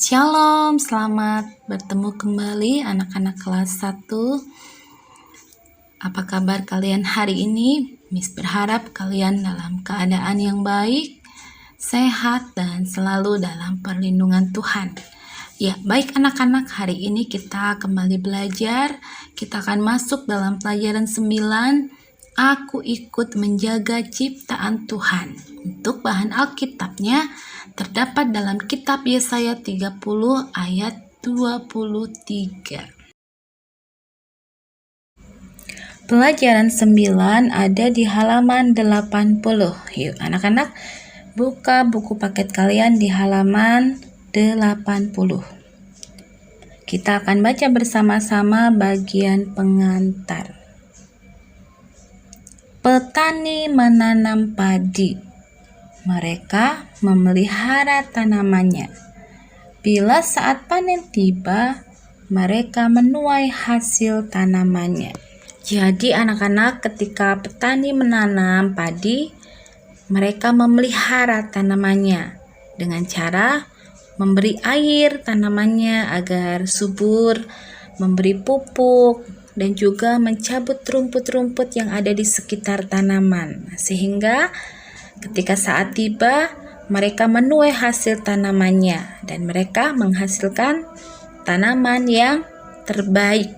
Shalom, selamat bertemu kembali anak-anak kelas 1. Apa kabar kalian hari ini? Miss berharap kalian dalam keadaan yang baik, sehat, dan selalu dalam perlindungan Tuhan. Ya, baik anak-anak, hari ini kita kembali belajar. Kita akan masuk dalam pelajaran 9. Aku ikut menjaga ciptaan Tuhan. Untuk bahan Alkitabnya terdapat dalam kitab Yesaya 30 ayat 23. Pelajaran 9 ada di halaman 80. Yuk anak-anak, buka buku paket kalian di halaman 80. Kita akan baca bersama-sama bagian pengantar. Petani menanam padi. Mereka memelihara tanamannya. Bila saat panen tiba, mereka menuai hasil tanamannya. Jadi anak-anak, ketika petani menanam padi, mereka memelihara tanamannya dengan cara memberi air tanamannya agar subur, memberi pupuk, dan juga mencabut rumput-rumput yang ada di sekitar tanaman. Sehingga ketika saat tiba, mereka menuai hasil tanamannya dan mereka menghasilkan tanaman yang terbaik.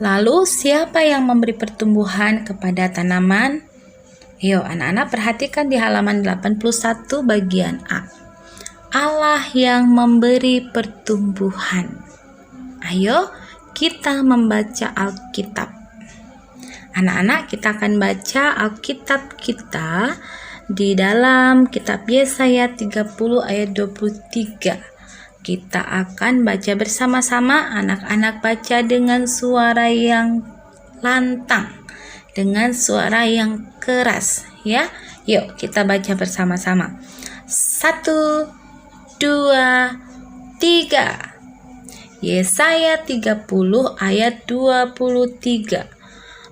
Lalu siapa yang memberi pertumbuhan kepada tanaman? Yuk anak-anak perhatikan di halaman 81 bagian A. Allah yang memberi pertumbuhan. Ayo kita membaca Alkitab. Anak-anak, kita akan baca Alkitab kita di dalam kitab Yesaya 30 ayat 23. Kita akan baca bersama-sama. Anak-anak baca dengan suara yang lantang, dengan suara yang keras, ya. Yuk kita baca bersama-sama. 1, 2, 3. Yesaya 30 ayat 23.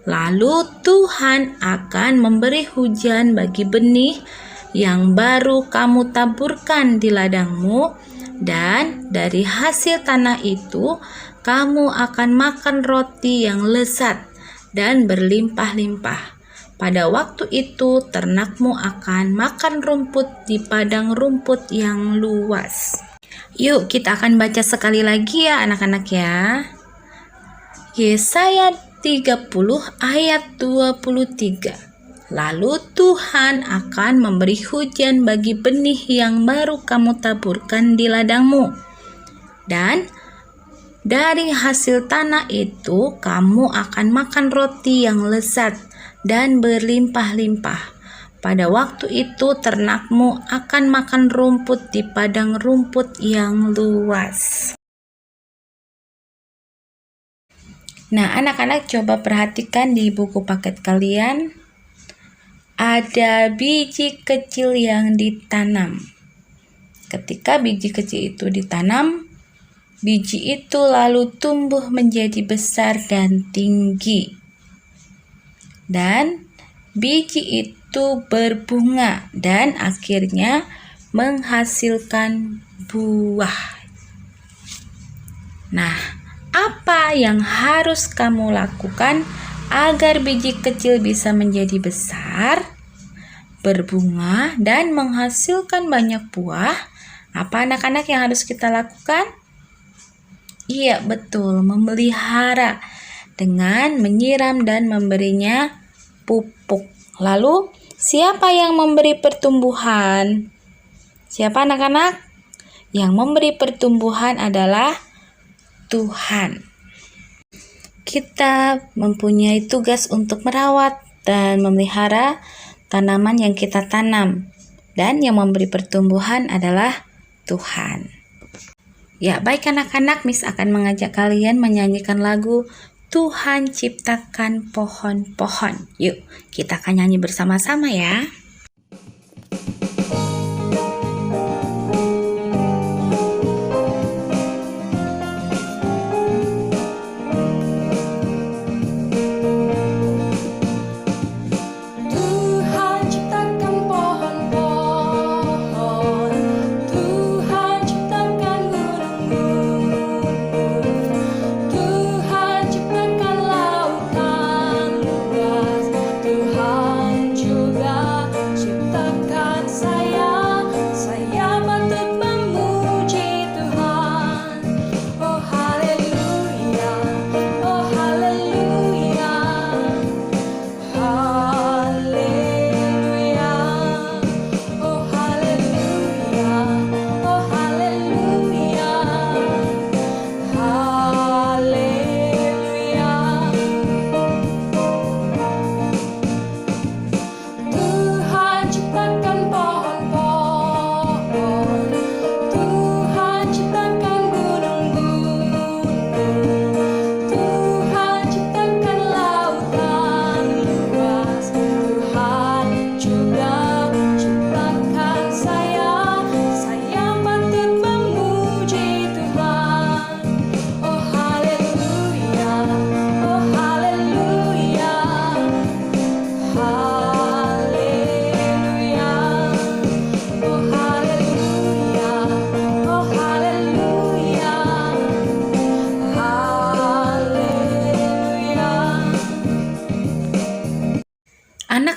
Lalu Tuhan akan memberi hujan bagi benih yang baru kamu taburkan di ladangmu, dan dari hasil tanah itu kamu akan makan roti yang lezat dan berlimpah-limpah. Pada waktu itu ternakmu akan makan rumput di padang rumput yang luas. Yuk kita akan baca sekali lagi ya anak-anak ya. Yesaya 30 ayat 23. Lalu Tuhan akan memberi hujan bagi benih yang baru kamu taburkan di ladangmu. Dan dari hasil tanah itu kamu akan makan roti yang lezat dan berlimpah-limpah. Pada waktu itu ternakmu akan makan rumput di padang rumput yang luas. Nah, anak-anak coba perhatikan di buku paket kalian. Ada biji kecil yang ditanam. Ketika biji kecil itu ditanam, biji itu lalu tumbuh menjadi besar dan tinggi. Dan biji itu berbunga dan akhirnya menghasilkan buah. Nah, apa yang harus kamu lakukan agar biji kecil bisa menjadi besar, berbunga, dan menghasilkan banyak buah? Apa anak-anak yang harus kita lakukan? Iya, betul, memelihara dengan menyiram dan memberinya pupuk. Lalu, siapa yang memberi pertumbuhan? Siapa anak-anak? Yang memberi pertumbuhan adalah Tuhan. Kita mempunyai tugas untuk merawat dan memelihara tanaman yang kita tanam, dan yang memberi pertumbuhan adalah Tuhan. Ya, baik anak-anak, Miss akan mengajak kalian menyanyikan lagu Tuhan Ciptakan Pohon-Pohon. Yuk, kita akan nyanyi bersama-sama ya. Tuhan ciptakan pohon-pohon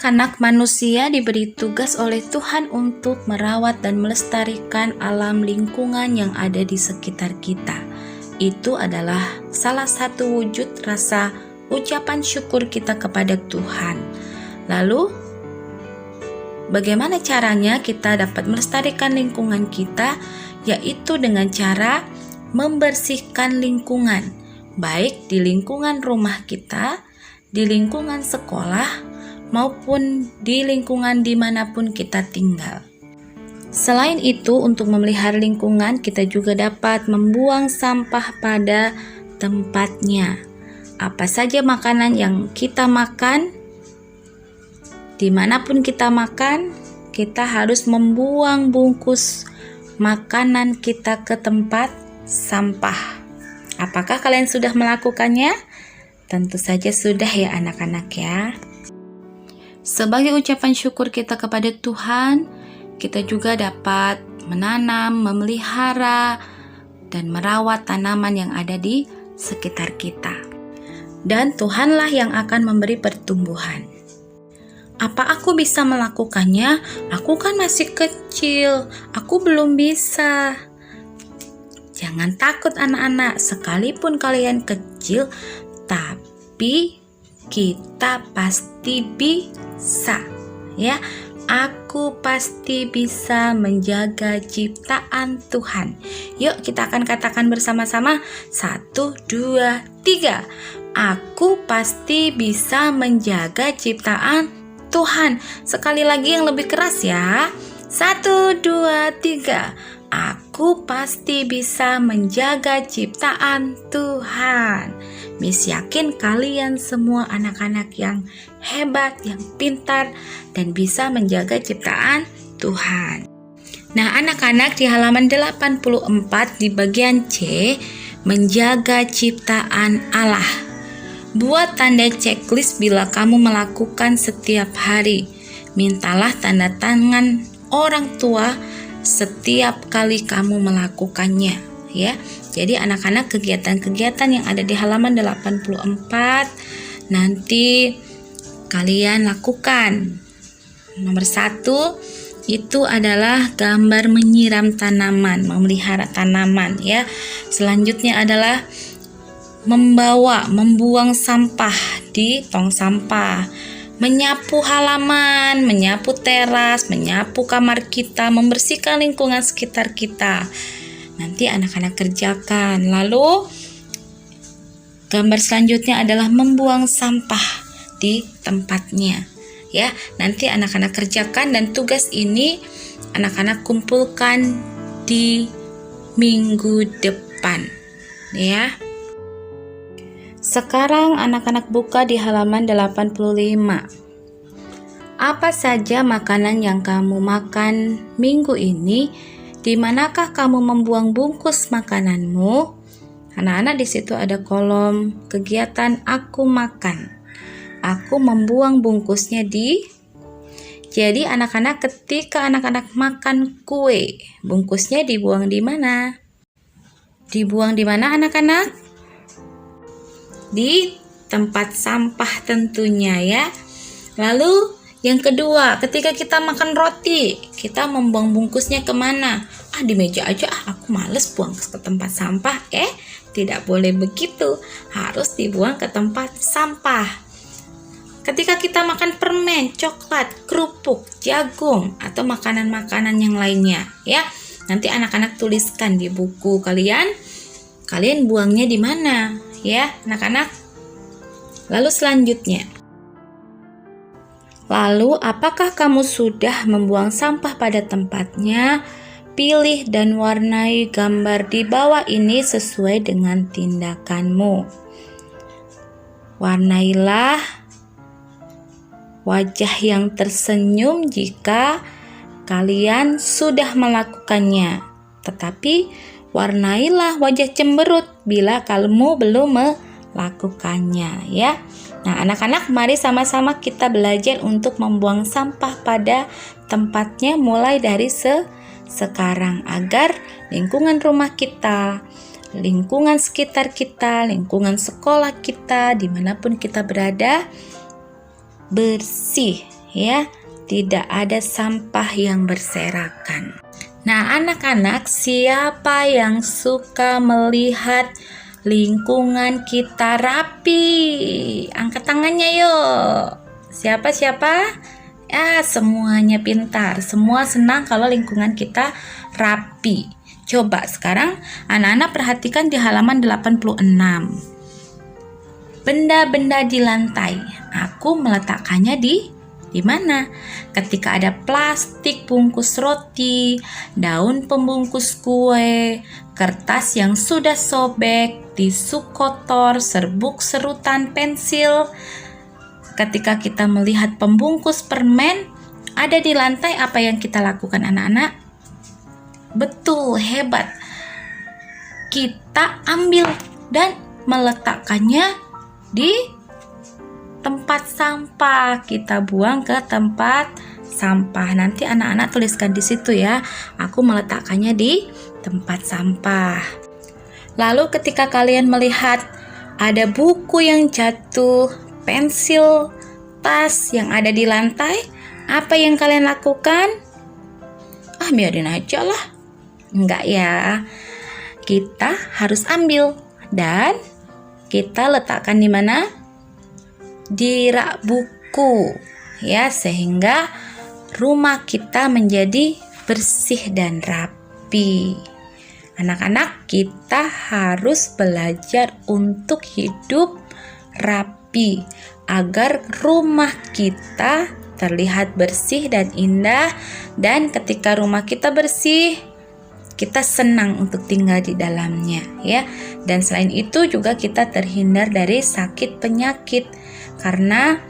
Anak-anak manusia diberi tugas oleh Tuhan untuk merawat dan melestarikan alam lingkungan yang ada di sekitar kita. Itu adalah salah satu wujud rasa ucapan syukur kita kepada Tuhan. Lalu, bagaimana caranya kita dapat melestarikan lingkungan kita? Yaitu dengan cara membersihkan lingkungan, baik di lingkungan rumah kita, di lingkungan sekolah, maupun di lingkungan dimanapun kita tinggal. Selain itu, untuk memelihara lingkungan, kita juga dapat membuang sampah pada tempatnya. Apa saja makanan yang kita makan, dimanapun kita makan, kita harus membuang bungkus makanan kita ke tempat sampah. Apakah kalian sudah melakukannya? Tentu saja sudah ya anak-anak ya. Sebagai ucapan syukur kita kepada Tuhan, kita juga dapat menanam, memelihara, dan merawat tanaman yang ada di sekitar kita. Dan Tuhanlah yang akan memberi pertumbuhan. Apa aku bisa melakukannya? Aku kan masih kecil, aku belum bisa. Jangan takut anak-anak, sekalipun kalian kecil, tapi kita pasti bisa, ya. Aku pasti bisa menjaga ciptaan Tuhan. Yuk kita akan katakan bersama-sama. 1, 2, 3. Aku pasti bisa menjaga ciptaan Tuhan. Sekali lagi yang lebih keras ya. 1, 2, 3. Aku pasti bisa menjaga ciptaan Tuhan. Miss yakin kalian semua anak-anak yang hebat, yang pintar, dan bisa menjaga ciptaan Tuhan. Nah, anak-anak di halaman 84 di bagian C, menjaga ciptaan Allah. Buat tanda checklist bila kamu melakukan setiap hari. Mintalah tanda tangan orang tua setiap kali kamu melakukannya, ya. Jadi anak-anak kegiatan-kegiatan yang ada di halaman 84 nanti kalian lakukan. Nomor 1 itu adalah gambar menyiram tanaman, memelihara tanaman ya. Selanjutnya adalah membuang sampah di tong sampah, menyapu halaman, menyapu teras, menyapu kamar kita, membersihkan lingkungan sekitar kita. Nanti anak-anak kerjakan. Lalu gambar selanjutnya adalah membuang sampah di tempatnya. Ya, nanti anak-anak kerjakan dan tugas ini anak-anak kumpulkan di minggu depan. Ya. Sekarang anak-anak buka di halaman 85. Apa saja makanan yang kamu makan minggu ini? Di manakah kamu membuang bungkus makananmu? Anak-anak di situ ada kolom kegiatan aku makan. Aku membuang bungkusnya di. Jadi anak-anak ketika anak-anak makan kue, bungkusnya dibuang di mana? Dibuang di mana anak-anak? Di tempat sampah tentunya ya. Lalu yang kedua, ketika kita makan roti, kita membuang bungkusnya kemana? Di meja aja, aku males buang ke tempat sampah. Tidak boleh begitu, harus dibuang ke tempat sampah. Ketika kita makan permen, coklat, kerupuk, jagung, atau makanan-makanan yang lainnya, ya, nanti anak-anak tuliskan di buku kalian buangnya di mana, ya, anak-anak. Lalu selanjutnya, apakah kamu sudah membuang sampah pada tempatnya? Pilih dan warnai gambar di bawah ini sesuai dengan tindakanmu. Warnailah wajah yang tersenyum jika kalian sudah melakukannya. Tetapi warnailah wajah cemberut bila kamu belum melakukannya, ya. Nah, anak-anak, mari sama-sama kita belajar untuk membuang sampah pada tempatnya mulai dari sekarang agar lingkungan rumah kita, lingkungan sekitar kita, lingkungan sekolah kita, dimanapun kita berada, bersih ya, tidak ada sampah yang berserakan. Nah, anak-anak, siapa yang suka melihat lingkungan kita rapi? Angkat tangannya yuk. Siapa? Ya, semuanya pintar. Semua senang kalau lingkungan kita rapi. Coba sekarang anak-anak perhatikan di halaman 86. Benda-benda di lantai. Aku meletakkannya di mana? Ketika ada plastik bungkus roti, daun pembungkus kue, kertas yang sudah sobek, tisu kotor, serbuk serutan pensil. Ketika kita melihat pembungkus permen ada di lantai, apa yang kita lakukan anak-anak? Betul, hebat. Kita ambil dan meletakkannya di tempat sampah. Kita buang ke tempat sampah. Nanti anak-anak tuliskan di situ ya. Aku meletakkannya di tempat sampah. Lalu ketika kalian melihat ada buku yang jatuh, pensil, tas yang ada di lantai, apa yang kalian lakukan? Biarin aja lah. Enggak ya. Kita harus ambil dan kita letakkan di mana? Di rak buku, ya, sehingga rumah kita menjadi bersih dan rapi. Anak-anak, kita harus belajar untuk hidup rapi agar rumah kita terlihat bersih dan indah, dan ketika rumah kita bersih, kita senang untuk tinggal di dalamnya, ya. Dan selain itu juga kita terhindar dari sakit penyakit karena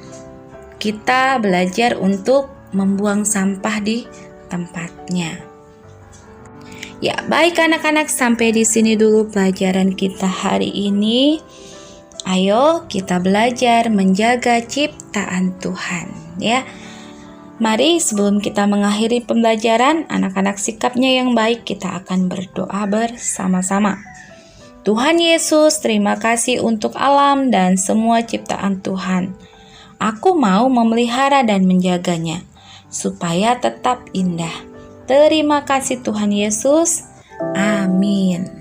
kita belajar untuk membuang sampah di tempatnya. Ya, baik anak-anak, sampai di sini dulu pelajaran kita hari ini. Ayo kita belajar menjaga ciptaan Tuhan, ya. Mari sebelum kita mengakhiri pembelajaran, anak-anak sikapnya yang baik, kita akan berdoa bersama-sama. Tuhan Yesus, terima kasih untuk alam dan semua ciptaan Tuhan. Aku mau memelihara dan menjaganya, supaya tetap indah. Terima kasih Tuhan Yesus. Amin.